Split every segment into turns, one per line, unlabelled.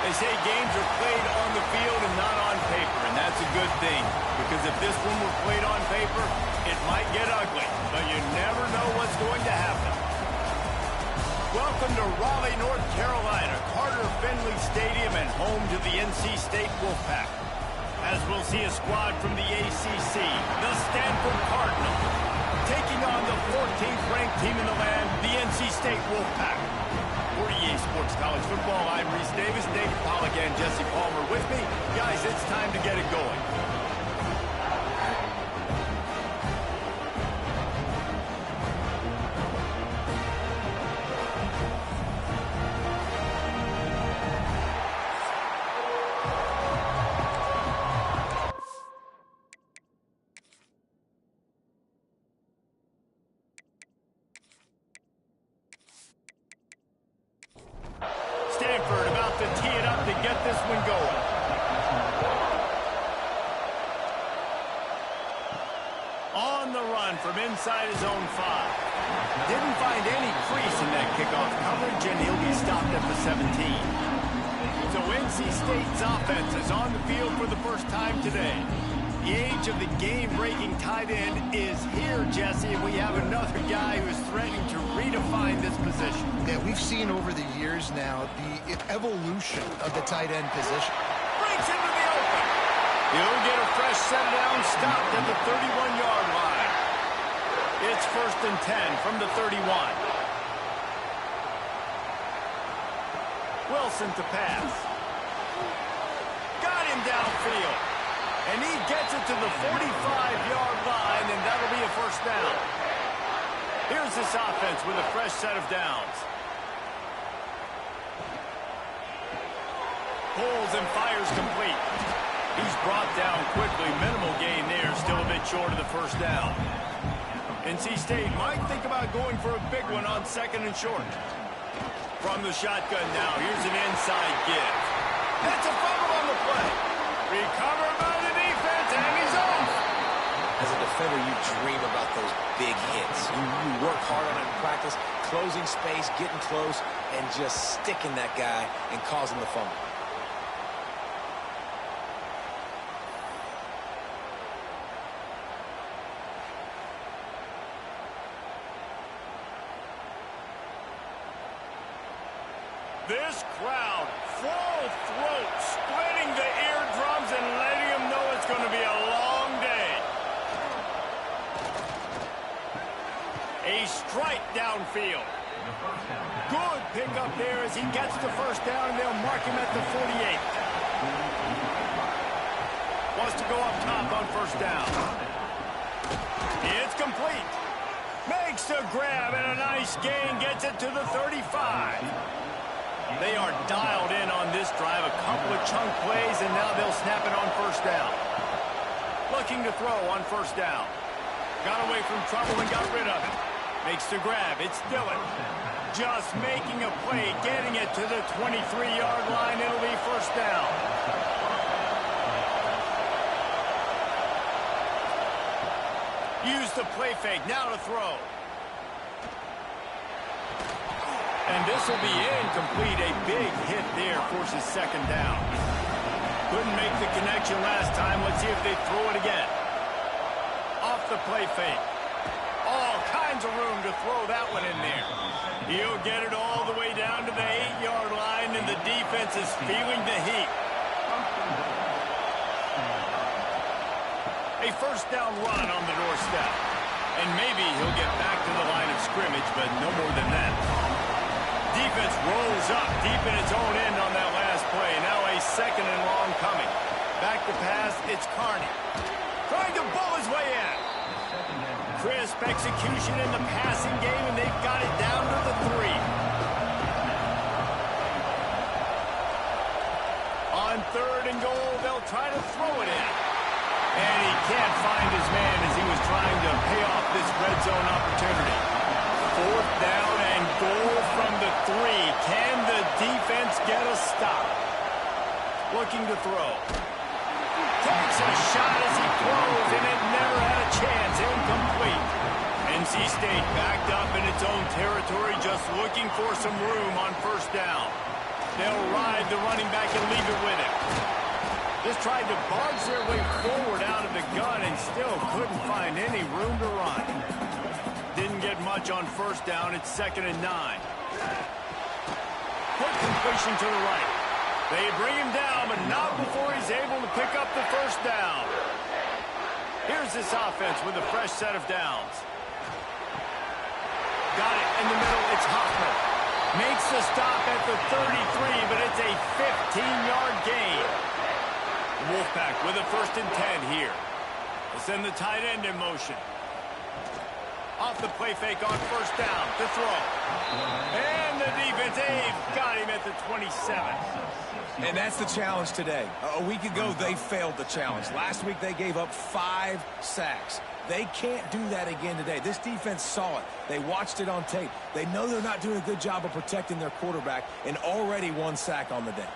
They say games are played on the field and not on paper, and that's a good thing. Because if this one were played on paper, it might get ugly. But you never know what's going to happen. Welcome to Raleigh, North Carolina, Carter Finley Stadium, and home to the NC State Wolfpack. As we'll see a squad from the ACC, the Standford Cardinals, taking on the 14th ranked team in the land, the NC State Wolfpack. For EA Sports College Football, I'm Reese Davis, David Pollack, and Jesse Palmer with me. Guys, it's time to get it going. Standford about to tee it up to get this one going. On the run from inside his own 5. Didn't find any crease in that kickoff coverage, and he'll be stopped at the 17. So NC State's offense is on the field for the first time today. The age of the game-breaking tight end is here, Jesse, and we have another guy who is threatening to redefine this position.
Yeah, we've seen over the years now the evolution of the tight end position.
Breaks into the open. He'll get a fresh set down, stopped at the 31-yard line. It's 1st and 10 from the 31. Wilson to pass. Got him downfield. And he gets it to the 45-yard line, and that'll be a first down. Here's this offense with a fresh set of downs. Pulls and fires complete. He's brought down quickly. Minimal gain there, still a bit short of the first down. NC State might think about going for a big one on 2nd and short. From the shotgun now, here's an inside give. That's a fumble on the play. Recovered by the defense, and he's off.
As a defender, you dream about those big hits. You work hard on it in practice, closing space, getting close, and just sticking that guy and causing the fumble.
This crowd, full throat, splitting the eardrums and letting them know it's going to be a long day. A strike downfield. Good pickup there as he gets the first down, and they'll mark him at the 48. Wants to go up top on first down. It's complete. Makes the grab, and a nice gain gets it to the 35. They are dialed in on this drive, a couple of chunk plays, and now they'll snap it on first down. Looking to throw on first down. Got away from trouble and got rid of it. Makes the grab. It's Dillon. Just making a play, getting it to the 23-yard line. It'll be first down. Use the play fake. Now to throw. And this will be incomplete. A big hit there forces 2nd down. Couldn't make the connection last time. Let's see if they throw it again. Off the play fake. All kinds of room to throw that one in there. He'll get it all the way down to the 8-yard line, and the defense is feeling the heat. A first down run on the doorstep. And maybe he'll get back to the line of scrimmage, but no more than that. Defense rolls up deep in its own end on that last play. Now a 2nd and long coming. Back to pass, it's Carney. Trying to bull his way in. Crisp execution in the passing game, and they've got it down to the 3. On 3rd and goal, they'll try to throw it in. And he can't find his man as he was trying to pay off this red zone opportunity. 4th down and goal from the 3. Can the defense get a stop? Looking to throw. Takes a shot as he throws, and it never had a chance. Incomplete. NC State backed up in its own territory, just looking for some room on first down. They'll ride the running back and leave it with him. Just tried to barge their way forward out of the gun and still couldn't find any room to run. Didn't get much on first down. It's 2nd and 9. Quick completion to the right. They bring him down, but not before he's able to pick up the first down. Here's this offense with a fresh set of downs. Got it in the middle. It's Hoffman. Makes the stop at the 33, but it's a 15-yard gain. Wolfpack with a 1st and 10 here. They'll send the tight end in motion. Off the play fake on first down to throw. And the defense, they've got him at the 27.
And that's the challenge today. A week ago, they failed the challenge. Last week, they gave up 5 sacks. They can't do that again today. This defense saw it. They watched it on tape. They know they're not doing a good job of protecting their quarterback, and already 1 sack on the day.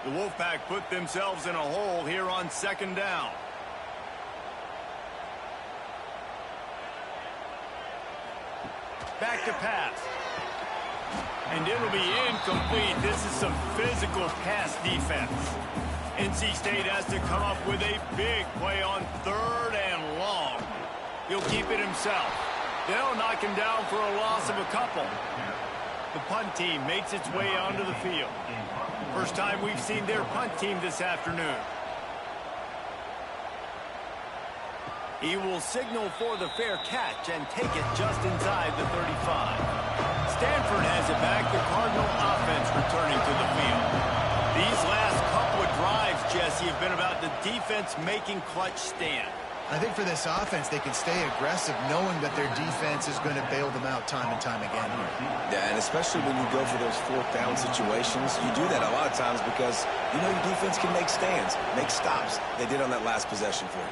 The Wolfpack put themselves in a hole here on 2nd down. Back to pass. And it'll be incomplete. This is some physical pass defense. NC State has to come up with a big play on 3rd and long. He'll keep it himself. They'll knock him down for a loss of a couple. The punt team makes its way onto the field. First time we've seen their punt team this afternoon. He will signal for the fair catch and take it just inside the 35. Stanford has it back. The Cardinal offense returning to the field. These last couple of drives, Jesse, have been about the defense making clutch stand.
I think for this offense, they can stay aggressive knowing that their defense is going to bail them out time and time again here.
Yeah, and especially when you go for those 4th down situations, you do that a lot of times because you know your defense can make stands, make stops. They did on that last possession for you.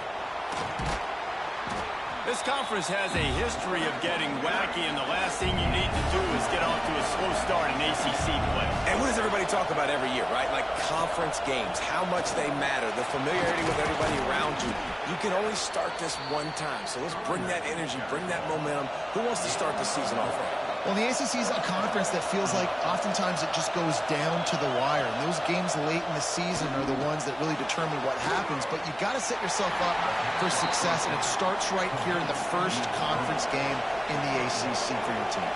This conference has a history of getting wacky, and the last thing you need to do is get off to a slow start in ACC play.
And what does everybody talk about every year, right? Like conference games, how much they matter, the familiarity with everybody around you. You can only start this one time, so let's bring that energy, bring that momentum. Who wants to start the season off right?
Well, the ACC is a conference that feels like oftentimes it just goes down to the wire. And those games late in the season are the ones that really determine what happens. But you got to set yourself up for success, and it starts right here in the first conference game in the ACC for your team.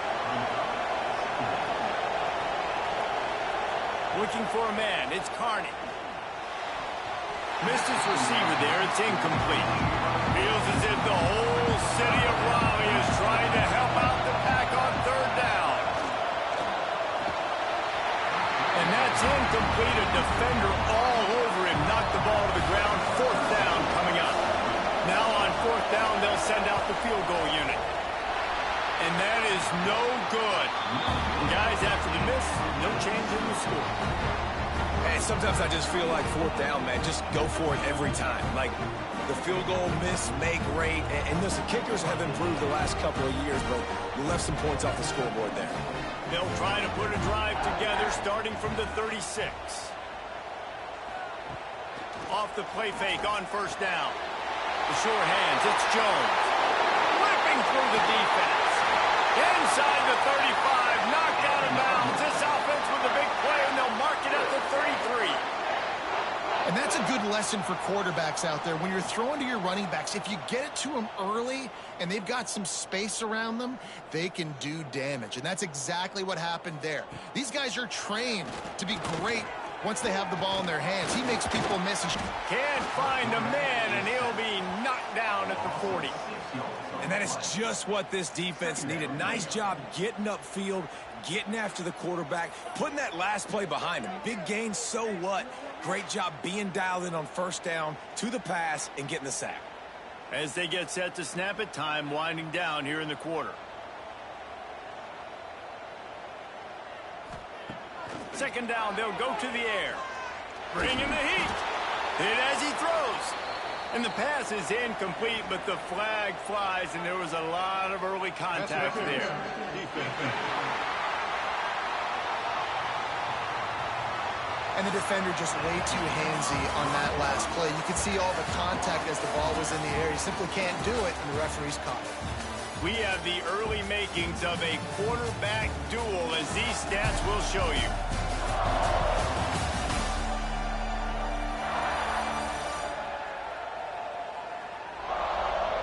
Looking for a man. It's Carney. Missed his receiver there. It's incomplete. Feels as if the whole city of Raleigh is trying to help out the pack on 3rd down. And that's incomplete. A defender all over him. Knocked the ball to the ground. 4th down coming up. Now on 4th down, they'll send out the field goal unit. And that is no good. Guys, after the miss, no change in the score.
And sometimes I just feel like 4th down, man, just go for it every time. Like the field goal miss, make rate. And listen, kickers have improved the last couple of years, but you left some points off the scoreboard there.
They'll try to put a drive together starting from the 36. Off the play fake on 1st down. The short hands, it's Jones. Whipping through the defense. Inside the 35, knocked out of bounds. This offense with a big play, and they'll mark it at the 33.
And that's a good lesson for quarterbacks out there. When you're throwing to your running backs, if you get it to them early and they've got some space around them, they can do damage. And that's exactly what happened there. These guys are trained to be great once they have the ball in their hands. He makes people miss.
Can't find a man, and he'll be knocked down at the 40.
And that is just what this defense needed. Nice job getting upfield, getting after the quarterback, putting that last play behind him. Big gain, so what? Great job being dialed in on 1st down, to the pass, and getting the sack.
As they get set to snap it, time winding down here in the quarter. 2nd down, they'll go to the air. Bringing the heat. Hit as he throws. And the pass is incomplete, but the flag flies, and there was a lot of early contact there.
And the defender just way too handsy on that last play. You could see all the contact as the ball was in the air. He simply can't do it, and the referee's caught it.
We have the early makings of a quarterback duel, as these stats will show you.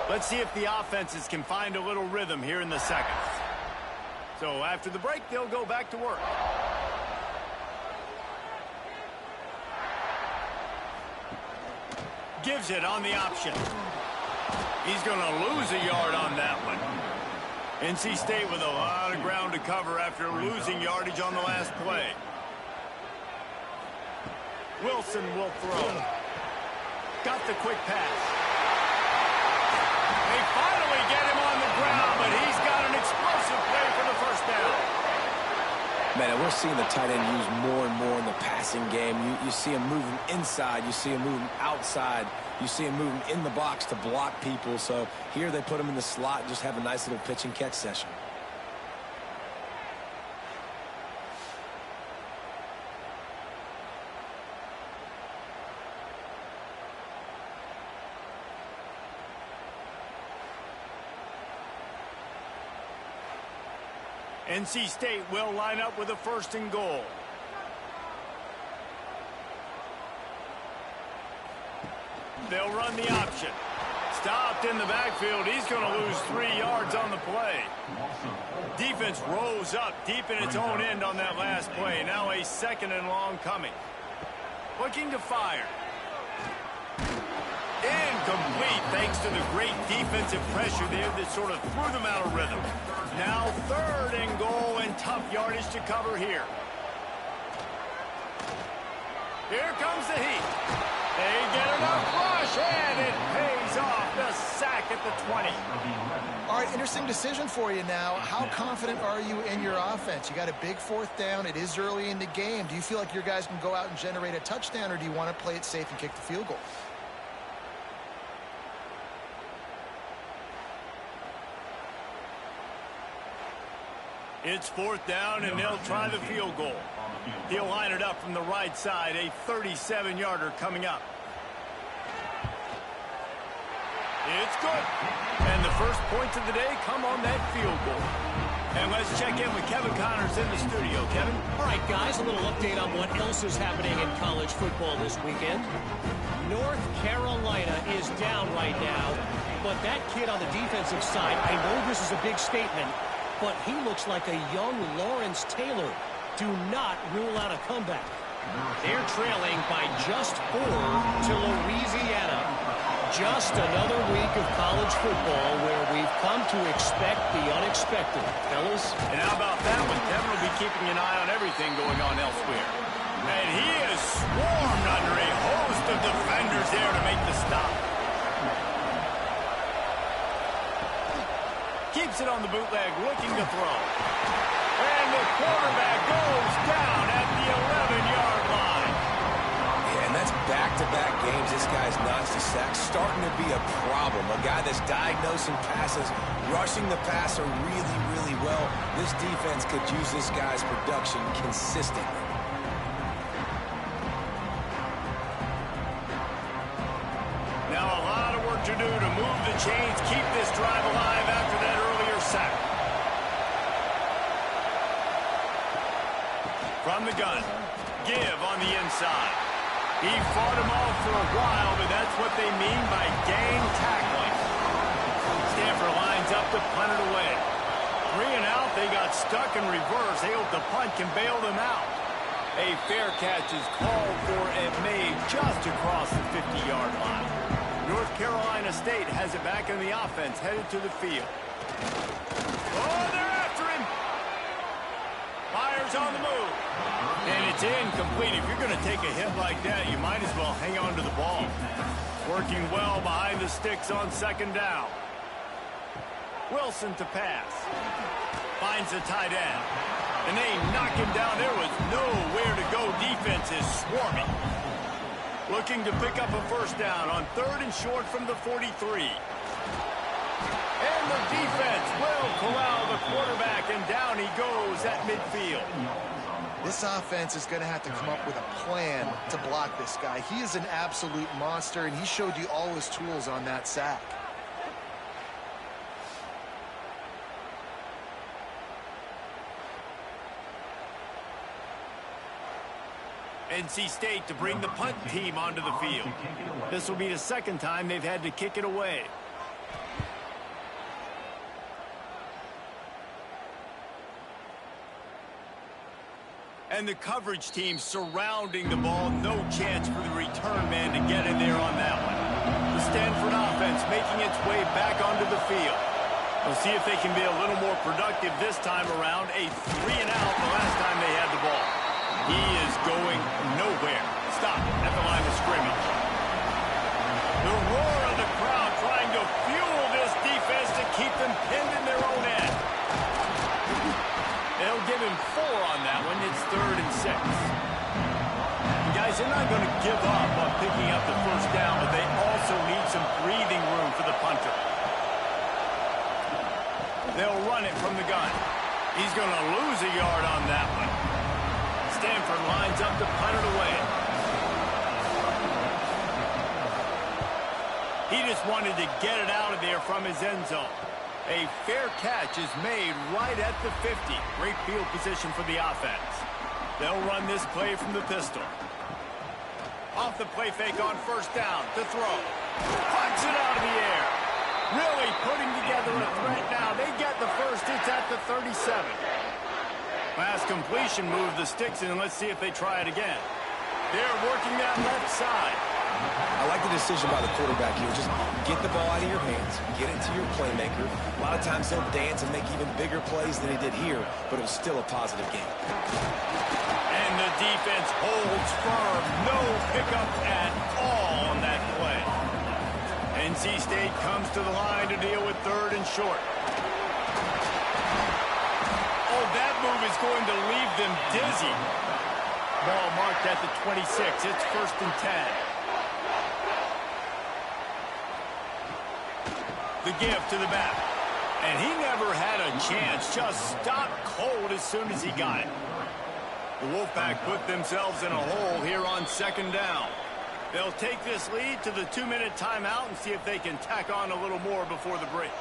Let's see if the offenses can find a little rhythm here in the second. So after the break, they'll go back to work. Gives it on the option. He's going to lose a yard on that one. NC State with a lot of ground to cover after losing yardage on the last play. Wilson will throw. Got the quick pass. They finally get him on the ground, but he's got an explosive play for the first down.
Man, we're seeing the tight end used more and more in the passing game. You see him moving inside. You see him moving outside. You see him moving in the box to block people. So here they put him in the slot and just have a nice little pitch and catch session.
NC State will line up with a 1st and goal. They'll run the option. Stopped in the backfield. He's going to lose 3 yards on the play. Defense rose up deep in its own end on that last play. Now a 2nd and long coming. Looking to fire. Incomplete thanks to the great defensive pressure there that sort of threw them out of rhythm. Now 3rd and goal and tough yardage to cover here. Here comes the heat. They get enough rush, and it pays off. The sack at the 20.
All right, interesting decision for you now. How confident are you in your offense? You got a big 4th down. It is early in the game. Do you feel like your guys can go out and generate a touchdown, or do you want to play it safe and kick the field goal?
It's 4th down, and they'll try the field goal. He'll line it up from the right side, a 37-yarder coming up. It's good. And the first points of the day come on that field goal. And let's check in with Kevin Connors in the studio. Kevin?
All right, guys, a little update on what else is happening in college football this weekend. North Carolina is down right now, but that kid on the defensive side, I know this is a big statement, but he looks like a young Lawrence Taylor. Do not rule out a comeback. They're trailing by just 4 to Louisiana. Just another week of college football where we've come to expect the unexpected. Fellas?
And how about that one? Kevin will be keeping an eye on everything going on elsewhere. And he is swarmed under a host of defenders there to make the stop. Keeps it on the bootleg, looking to throw. And the quarterback goes down at the 11-yard line.
Yeah, and that's back-to-back games. This guy's notched a sack. Starting to be a problem. A guy that's diagnosing passes, rushing the passer really, really well. This defense could use this guy's production consistently.
Now a lot of work to do to move the chains, keep this drive alive after that earlier sack. From the gun, give on the inside. He fought him off for a while, but that's what they mean by gang tackling. Standford lines up to punt it away. 3 and out, they got stuck in reverse. They hope the punt can bail them out. A fair catch is called for and made just across the 50-yard line. North Carolina State has it back in the offense, headed to the field. Oh, they're after him. Fires on the move. And it's incomplete. If you're going to take a hit like that, you might as well hang on to the ball. Working well behind the sticks on 2nd down. Wilson to pass. Finds the tight end. And they knock him down. There was nowhere to go. Defense is swarming. Looking to pick up a 1st down on 3rd and short from the 43. And the defense will corral the quarterback, and down he goes at midfield.
This offense is going to have to come up with a plan to block this guy. He is an absolute monster, and he showed you all his tools on that sack.
NC State to bring the punt team onto the field. This will be the second time they've had to kick it away. And the coverage team surrounding the ball. No chance for the return man to get in there on that one. The Standford offense making its way back onto the field. We'll see if they can be a little more productive this time around. A 3-and-out the last time they had the ball. He is going nowhere. Stop at the line of scrimmage. The roar of the crowd trying to fuel this defense to keep them pinned in their own end. They'll give him 4 on that one. It's 3rd and 6. Guys, they're not going to give up on picking up the first down, but they also need some breathing room for the punter. They'll run it from the gun. He's going to lose a yard on that one. Standford lines up to punt it away. He just wanted to get it out of there from his end zone. A fair catch is made right at the 50. Great field position for the offense. They'll run this play from the pistol. Off the play fake on first down to throw. Punts it out of the air. Really putting together a threat now. They get the first. It's at the 37. Last completion moved the sticks in, and let's see if they try it again. They're working that left side.
I like the decision by the quarterback here. Just get the ball out of your hands, get it to your playmaker. A lot of times he'll dance and make even bigger plays than he did here, but it was still a positive game.
And the defense holds firm. No pickup at all on that play. NC State comes to the line to deal with 3rd and short. Oh, that move is going to leave them dizzy. Ball marked at the 26. It's 1st and 10. The give to the back. And he never had a chance. Just stopped cold as soon as he got it. The Wolfpack put themselves in a hole here on 2nd down. They'll take this lead to the 2-minute timeout and see if they can tack on a little more before the break.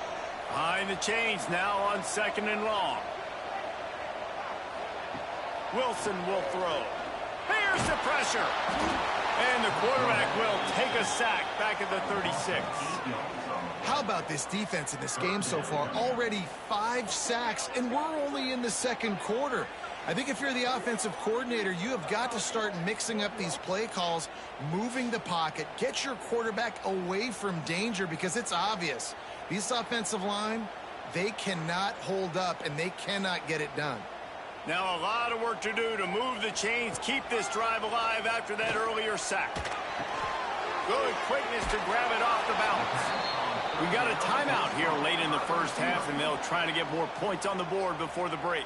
Behind the chains now on 2nd and long. Wilson will throw. Here's the pressure. And the quarterback will take a sack back at the 36.
How about this defense in this game so far? Already 5 sacks, and we're only in the 2nd quarter. I think if you're the offensive coordinator, you have got to start mixing up these play calls, moving the pocket, get your quarterback away from danger, because it's obvious. These offensive line, they cannot hold up, and they cannot get it done.
Now a lot of work to do to move the chains, keep this drive alive after that earlier sack. Good quickness to grab it off the bounce. We got a timeout here late in the first half, and they'll try to get more points on the board before the break.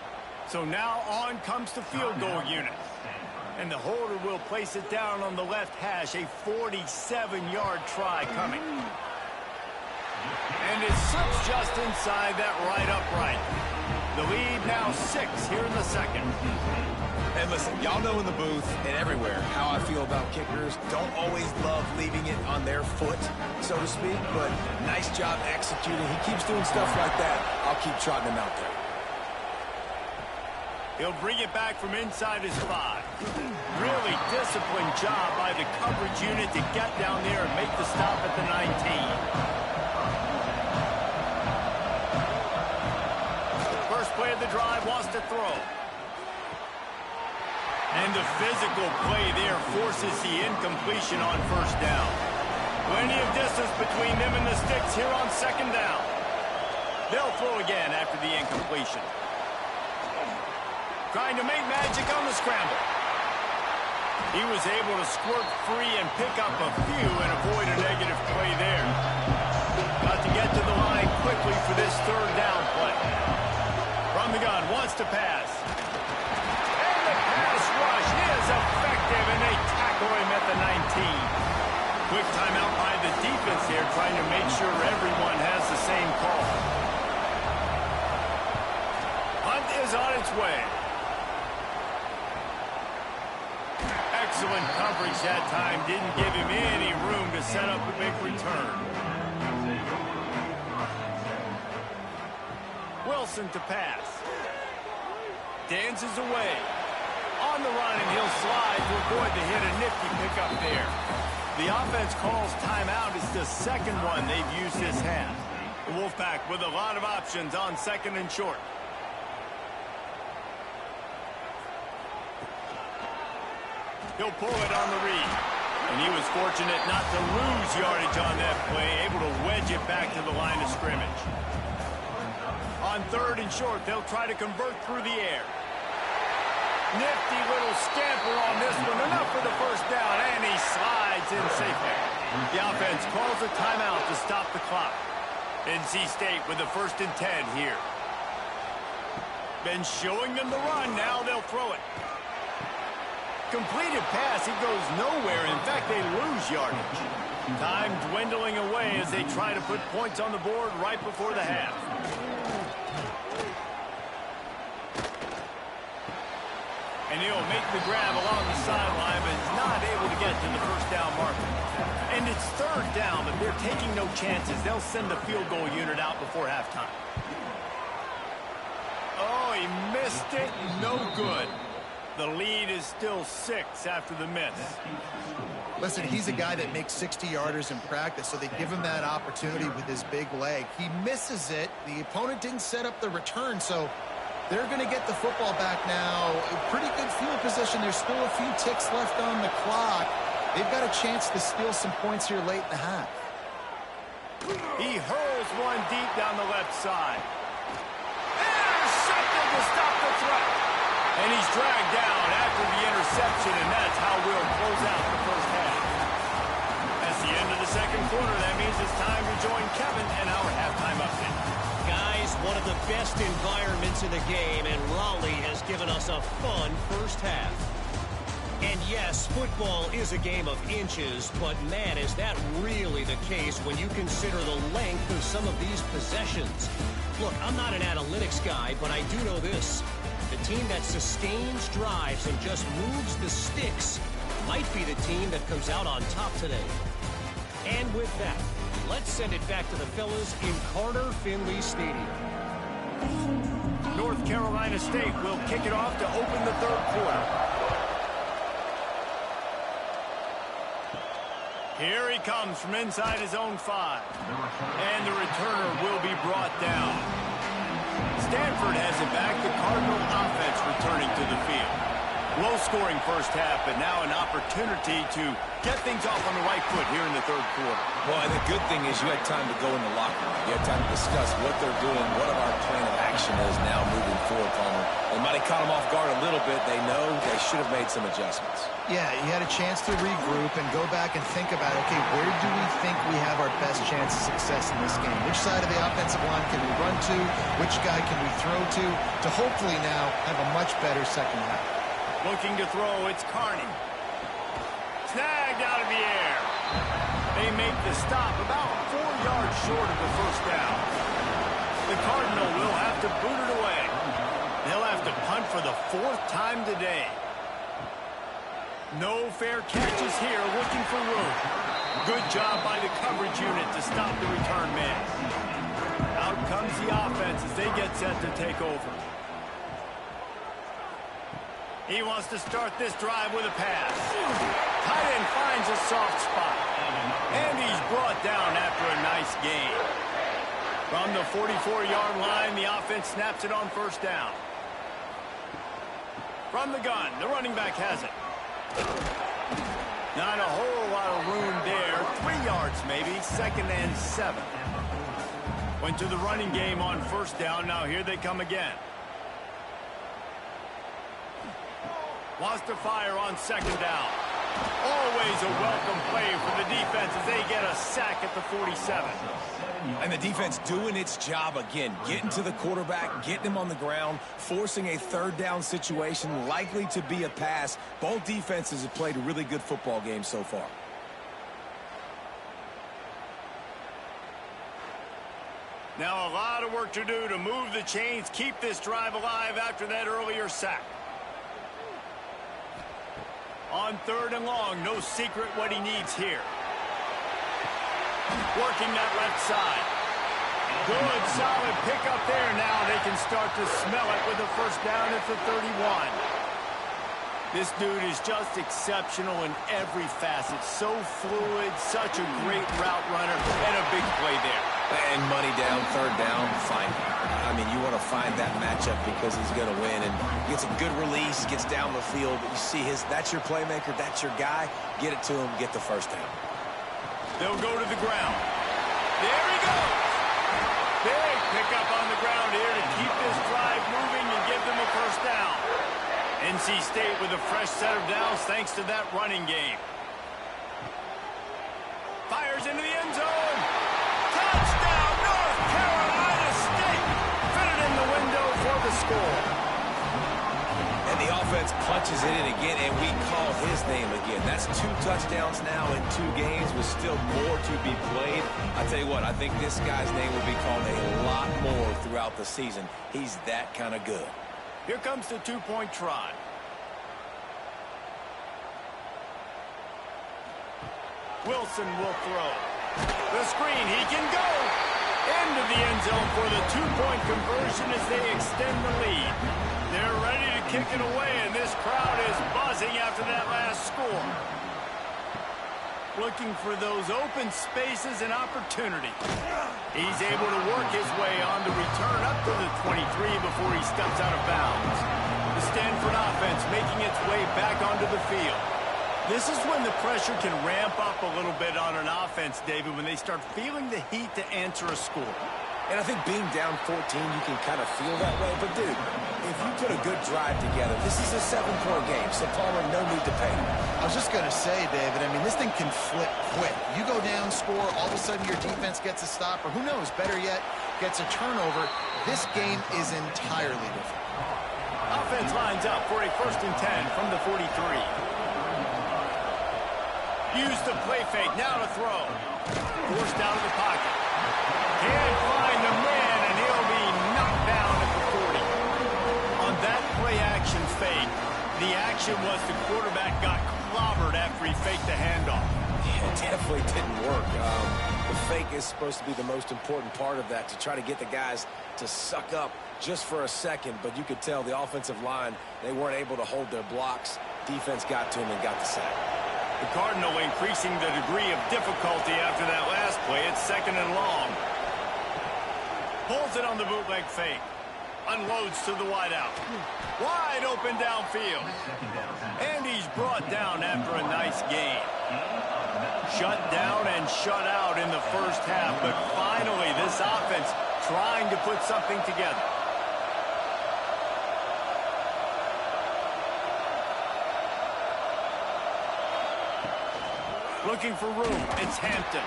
So now on comes the field goal unit. And the holder will place it down on the left hash, a 47-yard try coming. And it slips just inside that right upright. The lead now 6 here in the 2nd.
And listen, y'all know in the booth and everywhere how I feel about kickers. Don't always love leaving it on their foot, so to speak, but nice job executing. He keeps doing stuff like that. I'll keep trotting him out there.
He'll bring it back from inside his 5. Really disciplined job by the coverage unit to get down there and make the stop at the 19. First play of the drive, wants to throw. And the physical play there forces the incompletion on first down. Plenty of distance between them and the sticks here on 2nd down. They'll throw again after the incompletion. Trying to make magic on the scramble. He was able to squirt free and pick up a few and avoid a negative play there. Got to get to the line quickly for this 3rd down play. From the gun, wants to pass. And the pass rush is effective, and they tackle him at the 19. Quick timeout by the defense here, trying to make sure everyone has the same call. Punt is on its way. Excellent coverage that time. Didn't give him any room to set up a big return. Wilson to pass. Dances away. On the run, and he'll slide to avoid the hit. A nifty pickup there. The offense calls timeout. It's the second one they've used this half. The Wolfpack with a lot of options on second and short. He'll pull it on the read. And he was fortunate not to lose yardage on that play, able to wedge it back to the line of scrimmage. On third and short, they'll try to convert through the air. Nifty little scamper on this one, enough for the first down, and he slides in safely. The offense calls a timeout to stop the clock. NC State with the 1st and 10 here. Been showing them the run, now they'll throw it. Completed pass, he goes nowhere. In fact, they lose yardage. Time dwindling away as they try to put points on the board right before the half. And he'll make the grab along the sideline, but is not able to get to the first down marker. And it's third down, but they're taking no chances. They'll send the field goal unit out before halftime. Oh, he missed it. No good. The lead is still 6 after the miss.
Listen, he's a guy that makes 60-yarders in practice, so they give him that opportunity with his big leg. He misses it. The opponent didn't set up the return, so they're going to get the football back now. Pretty good field position. There's still a few ticks left on the clock. They've got a chance to steal some points here late in the half.
He hurls one deep down the left side. Intercepted to stop the threat. And he's dragged down after the interception, and that's how we'll close out the first half. That's the end of the second quarter. That means it's time to join Kevin and our halftime update.
Guys, one of the best environments in the game, and Raleigh has given us a fun first half. And yes, football is a game of inches, but man, is that really the case when you consider the length of some of these possessions. Look, I'm not an analytics guy, but I do know this. The team that sustains drives and just moves the sticks might be the team that comes out on top today. And with that, let's send it back to the fellas in Carter Finley Stadium.
North Carolina State will kick it off to open the third quarter. Here he comes from inside his own 5. And the returner will be brought down. Stanford has it back. The Cardinal offense returning to the field. Low-scoring first half, but now an opportunity to get things off on the right foot here in the third quarter.
Well, and the good thing is you had time to go in the locker room. You had time to discuss what they're doing, what our plan of action is now moving forward, Palmer. They might have caught them off guard a little bit. They know they should have made some adjustments.
Yeah, you had a chance to regroup and go back and think about, okay, where do we think we have our best chance of success in this game? Which side of the offensive line can we run to? Which guy can we throw to hopefully now have a much better second half?
Looking to throw, it's Carney. Snagged out of the air. They make the stop about 4 yards short of the first down. The Cardinal will have to boot it away. They'll have to punt for the 4th time today. No fair catches here, looking for room. Good job by the coverage unit to stop the return man. Out comes the offense as they get set to take over. He wants to start this drive with a pass. Tight end finds a soft spot. And he's brought down after a nice gain. From the 44-yard line, the offense snaps it on first down. From the gun, the running back has it. Not a whole lot of room there. 3 yards maybe, 2nd and 7. Went to the running game on first down. Now here they come again. Wants to fire on 2nd down. Always a welcome play for the defense as they get a sack at the 47.
And the defense doing its job again, getting to the quarterback, getting him on the ground, forcing a 3rd down situation, likely to be a pass. Both defenses have played a really good football game so far.
Now a lot of work to do to move the chains, keep this drive alive after that earlier sack. On 3rd and long, no secret what he needs here. Working that left side. Good, solid pickup there. Now they can start to smell it with the first down at the 31. This dude is just exceptional in every facet. So fluid, such a great route runner, and a big play there.
And money down, third down, fine. I mean, you want to find that matchup because he's going to win. And he gets a good release, gets down the field. You see that's your playmaker, that's your guy. Get it to him, get the first down.
They'll go to the ground. There he goes. Big pickup on the ground here to keep this drive moving and give them a first down. NC State with a fresh set of downs thanks to that running game. Fires into the end zone. Touchdown, North Carolina State. Fit it in the window for the score.
And the offense punches it in again, and we call his name again. That's 2 touchdowns now in 2 games with still more to be played. I tell you what, I think this guy's name will be called a lot more throughout the season. He's that kind of good.
Here comes the 2-point try. Wilson will throw. The screen, he can go. Into the end zone for the 2-point conversion as they extend the lead. They're ready to kick it away, and this crowd is buzzing after that last score. Looking for those open spaces and opportunity. He's able to work his way on the return up to the 23 before he steps out of bounds. The Standford offense making its way back onto the field. This is when the pressure can ramp up a little bit on an offense, David, when they start feeling the heat to answer a score.
And I think being down 14, you can kind of feel that way. But, dude, if you put a good drive together, this is a 7-point game, so Palmer, no need to pay.
I was just going to say, David, I mean, this thing can flip quick. You go down, score, all of a sudden your defense gets a stop, or who knows, better yet, gets a turnover. This game is entirely different.
Offense lines up for a 1st and 10 from the 43. Use the play fake, now to throw. Forced out of the pocket. Can't find the man, and he'll be knocked down at the 40. On that play-action fake, the action was the quarterback got clobbered after he faked the handoff.
Yeah, it definitely didn't work. The fake is supposed to be the most important part of that, to try to get the guys to suck up just for a second. But you could tell the offensive line, they weren't able to hold their blocks. Defense got to him and got the sack.
The Cardinal increasing the degree of difficulty after that last play. It's 2nd and long. Pulls it on the bootleg fake. Unloads to the wideout. Wide open downfield. And he's brought down after a nice gain. Shut down and shut out in the first half. But finally, this offense trying to put something together. Looking for room. It's Hampton.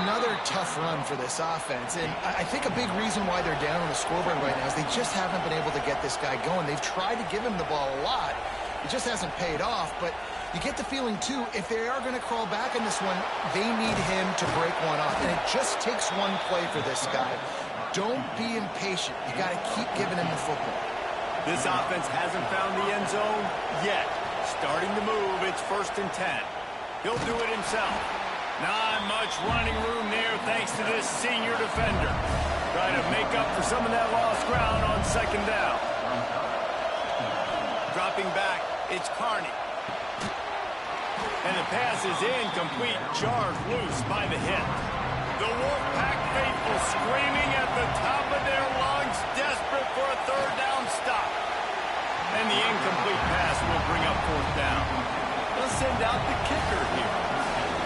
Another tough run for this offense, and I think a big reason why they're down on the scoreboard right now is they just haven't been able to get this guy going. They've tried to give him the ball a lot. It just hasn't paid off, but you get the feeling, too, if they are going to crawl back in this one, they need him to break one off, and it just takes one play for this guy. Don't be impatient. You got to keep giving him the football.
This offense hasn't found the end zone yet. Starting to move, it's 1st and 10. He'll do it himself. Not much running room there thanks to this senior defender. Trying to make up for some of that lost ground on 2nd down. Dropping back, it's Carney. And the pass is incomplete, jarred loose by the hit. The Wolfpack faithful screaming at the top of their lungs, desperate for a 3rd down stop. And the incomplete pass will bring up 4th down. Let's send out the kicker here.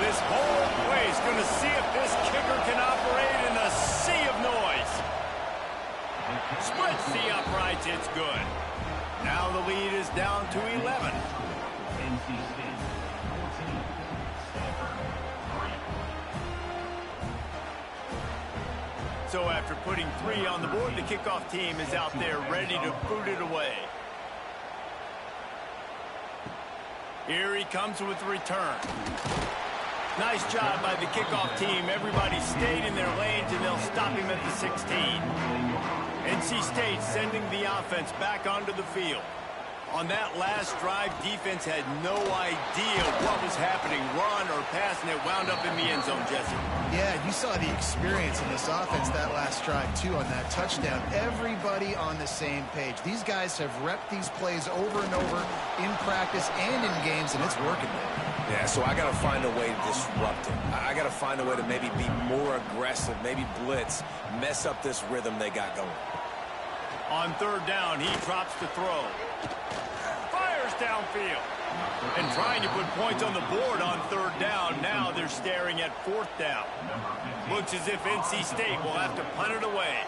This whole place going to see if this kicker can operate in a sea of noise. Splits the uprights, it's good. Now the lead is down to 11. So after putting 3 on the board, the kickoff team is out there ready to boot it away. Here he comes with the return. Nice job by the kickoff team. Everybody stayed in their lanes, and they'll stop him at the 16. NC State sending the offense back onto the field. On that last drive, defense had no idea what was happening. Run or pass, and it wound up in the end zone, Jesse.
Yeah, you saw the experience in this offense that last drive, too, on that touchdown. Everybody on the same page. These guys have repped these plays over and over in practice and in games, and it's working, man.
Yeah, so I got to find a way to disrupt him. I got to find a way to maybe be more aggressive, maybe blitz, mess up this rhythm they got going.
On third down, he drops to throw. Fires downfield. And trying to put points on the board on third down. Now they're staring at fourth down. Looks as if NC State will have to punt it away.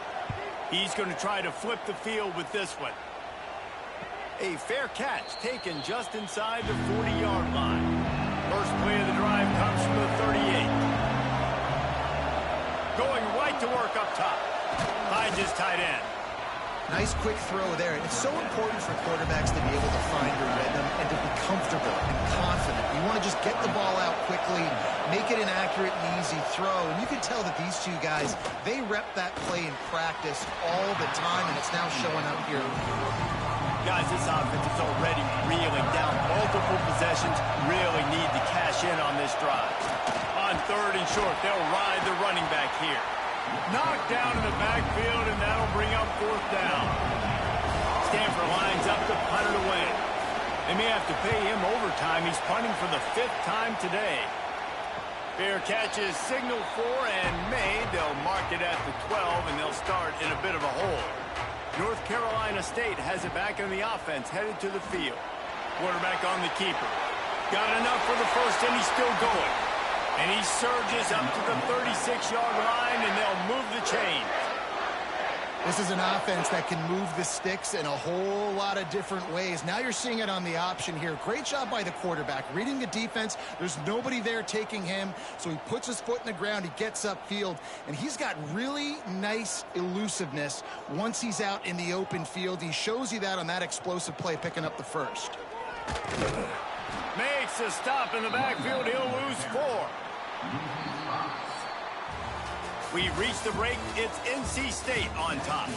He's going to try to flip the field with this one. A fair catch taken just inside the 40-yard line. First play of the drive comes from the 38. Going right to work up top. Finds his tight end.
Nice quick throw there. It's so important for quarterbacks to be able to find a rhythm and to be comfortable and confident. You want to just get the ball out quickly, make it an accurate and easy throw. And you can tell that these two guys, they rep that play in practice all the time, and it's now showing up here.
Guys, this offense is already reeling down multiple possessions. Really need to cash in on this drive. On third and short, they'll ride the running back here. Knocked down in the backfield, and that'll bring up fourth down. Standford lines up to punt it away. They may have to pay him overtime. He's punting for the 5th time today. Fair catch is signaled for and made. They'll mark it at the 12, and they'll start in a bit of a hole. North Carolina State has it back in the offense, headed to the field. Quarterback on the keeper. Got enough for the first, and he's still going. And he surges up to the 36-yard line, and they'll move the chains.
This is an offense that can move the sticks in a whole lot of different ways. Now you're seeing it on the option here. Great job by the quarterback. Reading the defense, there's nobody there taking him, so he puts his foot in the ground, he gets upfield, and he's got really nice elusiveness once he's out in the open field. He shows you that on that explosive play, picking up the first.
Makes a stop in the backfield. He'll lose 4. We reach the break. It's NC State on top.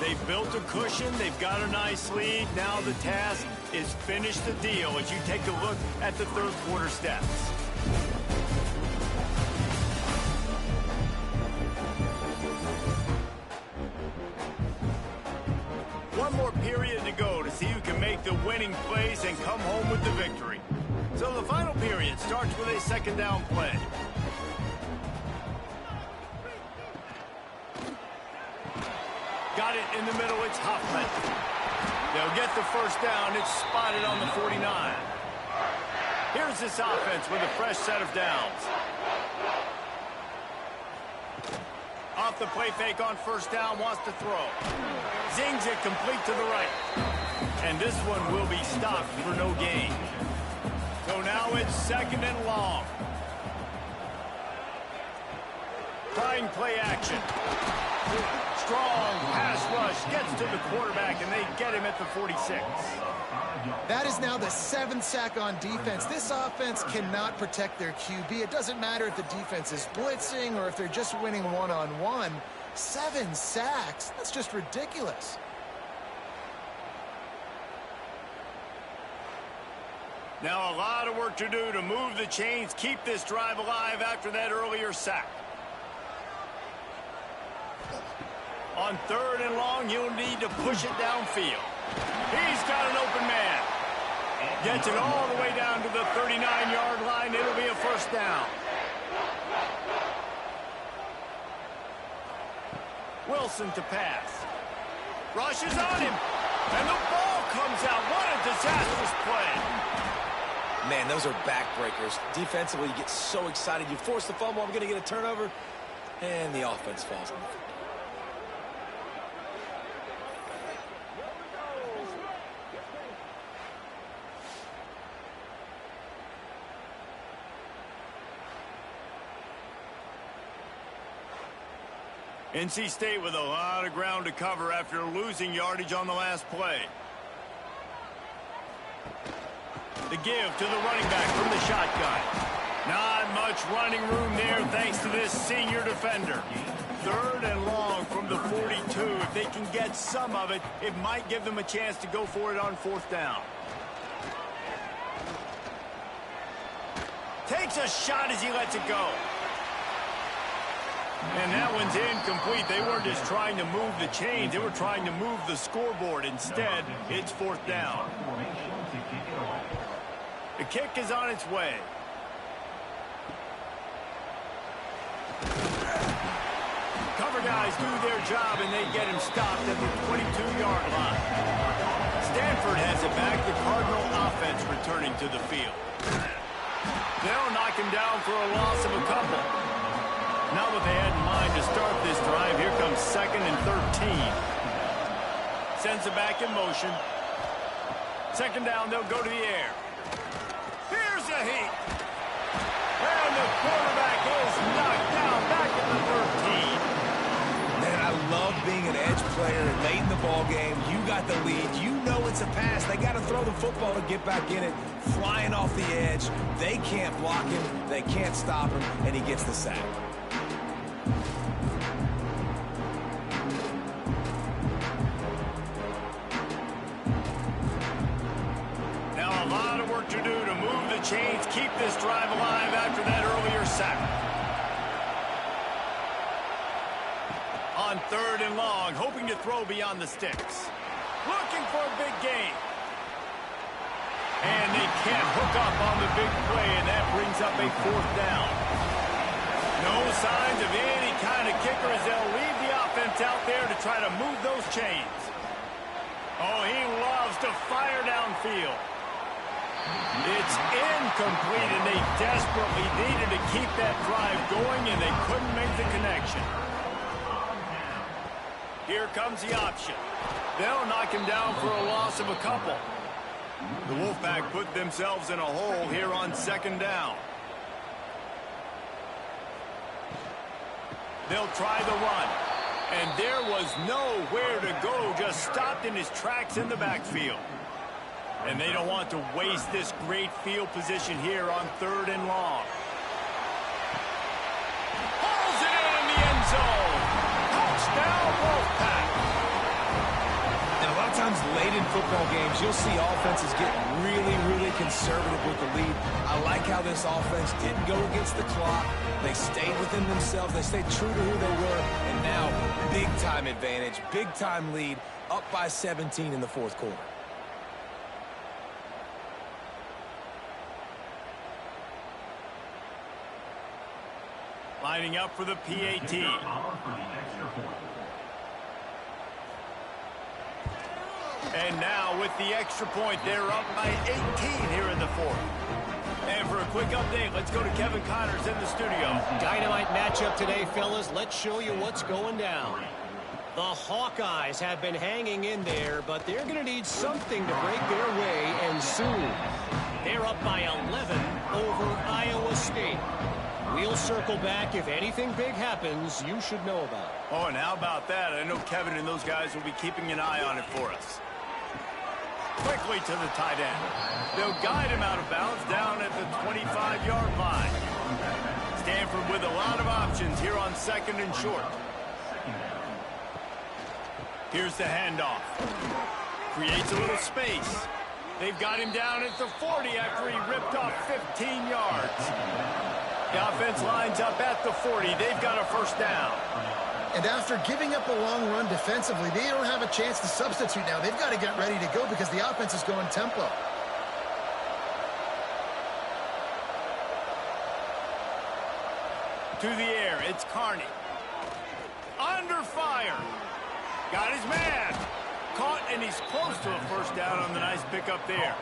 They've built a cushion. They've got a nice lead. Now the task is finish the deal as you take a look at the third quarter stats. One more period to go to see who can make the winning plays and come home with the victory. So the final period starts with a second down play. Got it in the middle, it's Hoffman. They'll get the first down, it's spotted on the 49. Here's this offense with a fresh set of downs. Off the play fake on first down, wants to throw. Zings it complete to the right. And this one will be stopped for no gain. So now it's second and long. Trying play action. Strong pass rush gets to the quarterback, and they get him at the 46.
That is now the 7th sack on defense. This offense cannot protect their QB. It doesn't matter if the defense is blitzing or if they're just winning one-on-one. 7 sacks? That's just ridiculous.
Now a lot of work to do to move the chains, keep this drive alive after that earlier sack. On third and long, you'll need to push it downfield. He's got an open man. Gets it all the way down to the 39-yard line. It'll be a first down. Wilson to pass. Rushes on him. And the ball comes out. What a disastrous play.
Man, those are backbreakers. Defensively, you get so excited. You force the fumble, I'm going to get a turnover, and the offense falls on it.
NC State with a lot of ground to cover after losing yardage on the last play. The give to the running back from the shotgun. Not much running room there thanks to this senior defender. 3rd and long from the 42. If they can get some of it, it might give them a chance to go for it on 4th down. Takes a shot as he lets it go. And that one's incomplete. They weren't just trying to move the chains. They were trying to move the scoreboard. Instead, it's 4th down. The kick is on its way. Cover guys do their job, and they get him stopped at the 22-yard line. Standford has it back. The Cardinal offense returning to the field. They'll knock him down for a loss of a couple. Not what they had in mind to start this drive. Here comes 2nd and 13. Sends it back in motion. 2nd down, they'll go to the air. Here's a heat. And the quarterback is knocked down back at the 13.
Man, I love being an edge player late in the ball game. You got the lead. You know it's a pass. They got to throw the football to get back in it. Flying off the edge. They can't block him. They can't stop him. And he gets the sack.
Now a lot of work to do to move the chains, keep this drive alive after that earlier sack. On 3rd and long, hoping to throw beyond the sticks. Looking for a big gain. And they can't hook up on the big play, and that brings up a 4th down. No signs of any kind of kicker as they'll leave the offense out there to try to move those chains. Oh, he loves to fire downfield. It's incomplete, and they desperately needed to keep that drive going, and they couldn't make the connection. Here comes the option. They'll knock him down for a loss of a couple. The Wolfpack put themselves in a hole here on 2nd down. They'll try the run. And there was nowhere to go, just stopped in his tracks in the backfield. And they don't want to waste this great field position here on 3rd and long. Pulls it in the end zone. Touchdown, Wolfpack.
And a lot of times late in football games, you'll see offenses get really conservative with the lead. I like how this offense didn't go against the clock. They stayed within themselves. They stayed true to who they were. And now, big-time advantage, big-time lead, up by 17 in the 4th quarter.
Lining up for the PAT. And now with the extra point, they're up by 18 here in the 4th. And for a quick update, let's go to Kevin Connors in the studio.
Dynamite matchup today, fellas. Let's show you what's going down. The Hawkeyes have been hanging in there, but they're going to need something to break their way, and soon. They're up by 11 over Iowa State. We'll circle back. If anything big happens, you should know about it.
Oh, and how about that? I know Kevin and those guys will be keeping an eye on it for us. Quickly to the tight end. They'll guide him out of bounds down at the 25-yard line. Standford with a lot of options here on 2nd and short. Here's the handoff. Creates a little space. They've got him down at the 40 after he ripped off 15 yards. The offense lines up at the 40. They've got a 1st down.
And after giving up a long run defensively, they don't have a chance to substitute now. They've got to get ready to go because the offense is going tempo.
To the air, it's Carney. Under fire. Got his man. Caught, and he's close to a 1st down on the nice pickup there.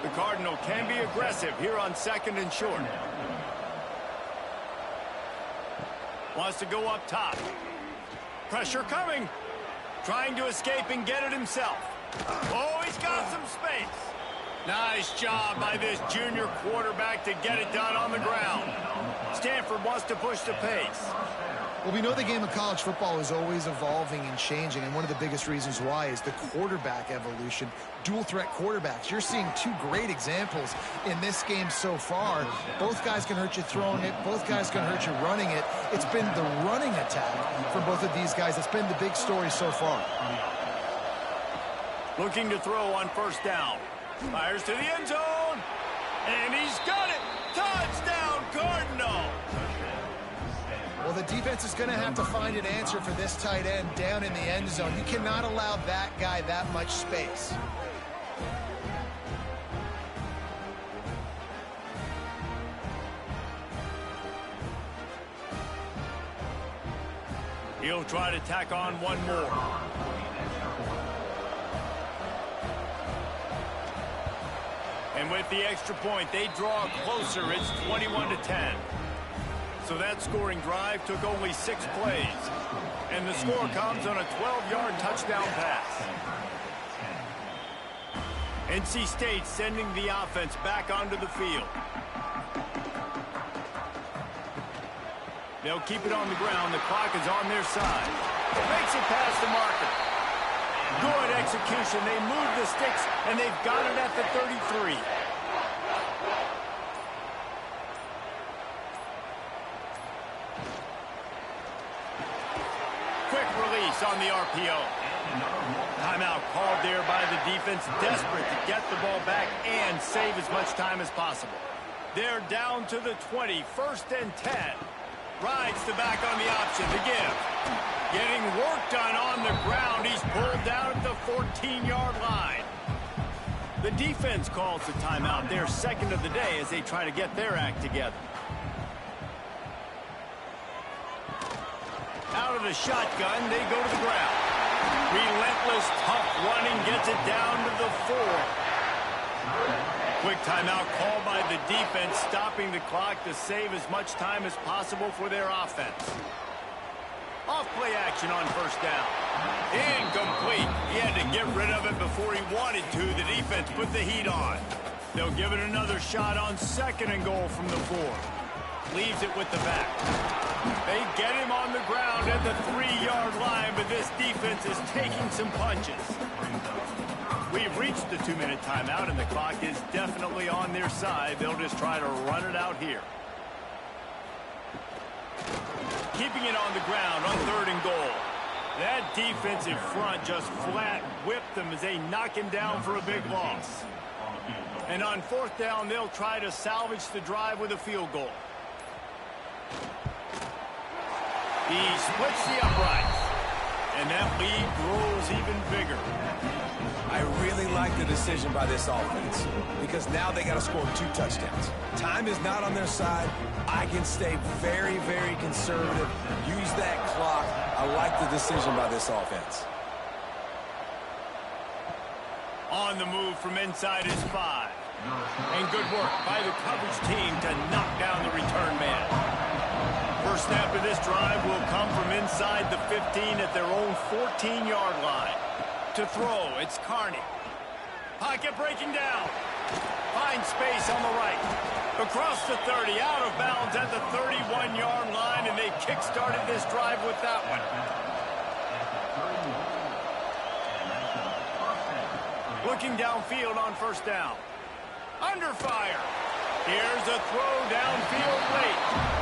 The Cardinal can be aggressive here on 2nd and short. Wants to go up top. Pressure coming. Trying to escape and get it himself. Oh, he's got some space. Nice job by this junior quarterback to get it done on the ground. Standford wants to push the pace.
Well, we know the game of college football is always evolving and changing, and one of the biggest reasons why is the quarterback evolution. Dual threat quarterbacks. You're seeing two great examples in this game so far. Both guys can hurt you throwing it. Both guys can hurt you running it. It's been the running attack for both of these guys that's been the big story so far.
Looking to throw on first down. Fires to the end zone. And he's got it. Touchdown, Cardinal.
Well, the defense is going to have to find an answer for this tight end down in the end zone. You cannot allow that guy that much space.
He'll try to tack on one more. And with the extra point, they draw closer. It's 21-10. So that scoring drive took only 6 plays. And the score comes on a 12-yard touchdown pass. NC State sending the offense back onto the field. They'll keep it on the ground. The clock is on their side. Makes it past the marker. Good execution. They move the sticks, and they've got it at the 33. Quick release on the RPO. Timeout called there by the defense, desperate to get the ball back and save as much time as possible. They're down to the 20, 1st and 10. Rides the back on the option to give. Getting work done on the ground. He's pulled down at the 14-yard line. The defense calls the timeout, their second of the day, as they try to get their act together. Out of the shotgun, they go to the ground. Relentless, tough running gets it down to the 4. Quick timeout called by the defense, stopping the clock to save as much time as possible for their offense. Off-play action on first down. Incomplete. He had to get rid of it before he wanted to. The defense put the heat on. They'll give it another shot on 2nd and goal from the 4. Leaves it with the back. They get him on the ground at the 3-yard line, but this defense is taking some punches. We've reached the 2-minute timeout, and the clock is definitely on their side. They'll just try to run it out here. Keeping it on the ground on 3rd and goal. That defensive front just flat whipped them as they knock him down for a big loss. And on 4th down, they'll try to salvage the drive with a field goal. He splits the uprights, and that lead grows even bigger.
I really like the decision by this offense because now they got to score 2 touchdowns. Time is not on their side. I can stay very, very conservative. Use that clock. I like the decision by this offense.
On the move from inside is 5. And good work by the coverage team to knock down the return man. First snap of this drive will come from inside the 15 at their own 14-yard line. To throw, it's Carney. Pocket breaking down. Finds space on the right. Across the 30, out of bounds at the 31-yard line, and they kick-started this drive with that one. Looking downfield on first down. Under fire. Here's a throw downfield late.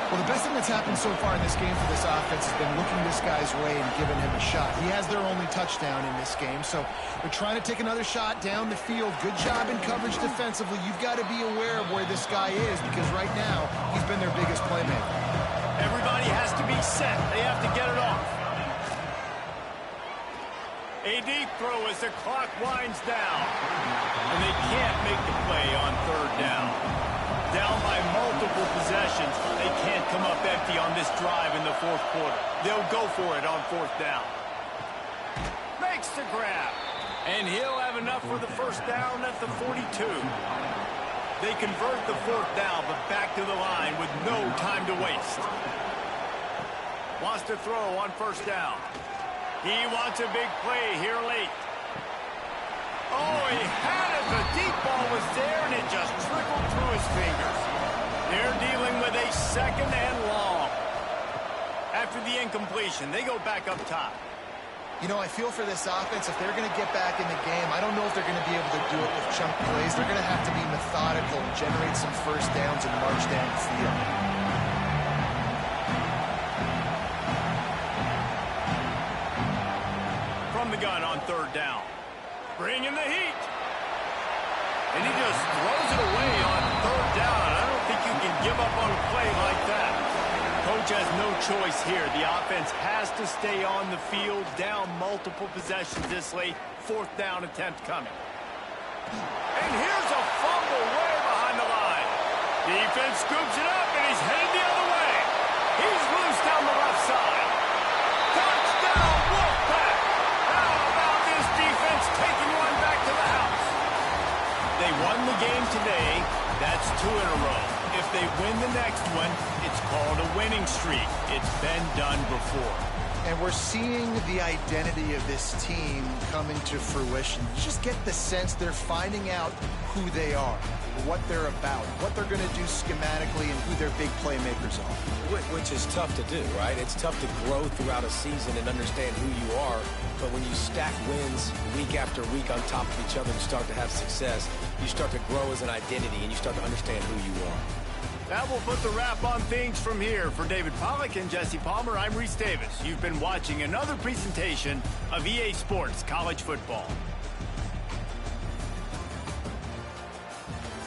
Well, the best thing that's happened so far in this game for this offense has been looking this guy's way and giving him a shot. He has their only touchdown in this game, so they're trying to take another shot down the field. Good job in coverage defensively. You've got to be aware of where this guy is because right now he's been their biggest playmaker.
Everybody has to be set. They have to get it off. A deep throw as the clock winds down. And they can't make the play on 3rd down. Down by multiple possessions, they can't come up empty on this drive in the 4th quarter. They'll go for it on 4th down. Makes the grab. And he'll have enough for the first down at the 42. They convert the 4th down, but back to the line with no time to waste. Wants to throw on first down. He wants a big play here late. Oh, he had it. The deep ball was there, and it just trickled through his fingers. They're dealing with a a second and long. After the incompletion, they go back up top.
You know, I feel for this offense, if they're going to get back in the game, I don't know if they're going to be able to do it with chunk plays. They're going to have to be methodical and generate some first downs and march down the field.
From the gun on third down. Bringing the heat. And he just throws it away on third down. I don't think you can give up on a play like that. Coach has no choice here. The offense has to stay on the field, down multiple possessions this late. Fourth down attempt coming. And here's a fumble way behind the line. Defense scoops it up, and he's headed the other way. He's loose down the left side. Touchdown, Wolfpack! How about this defense taking one back to the house? They won the game today. That's 2 in a row. If they win the next one, it's called a winning streak. It's been done before.
And we're seeing the identity of this team come into fruition. You just get the sense they're finding out who they are, what they're about, what they're going to do schematically, and who their big playmakers are.
Which is tough to do, right? It's tough to grow throughout a season and understand who you are. But when you stack wins week after week on top of each other and start to have success, you start to grow as an identity and you start to understand who you are.
That will put the wrap on things from here. For David Pollack and Jesse Palmer, I'm Reese Davis. You've been watching another presentation of EA Sports College Football.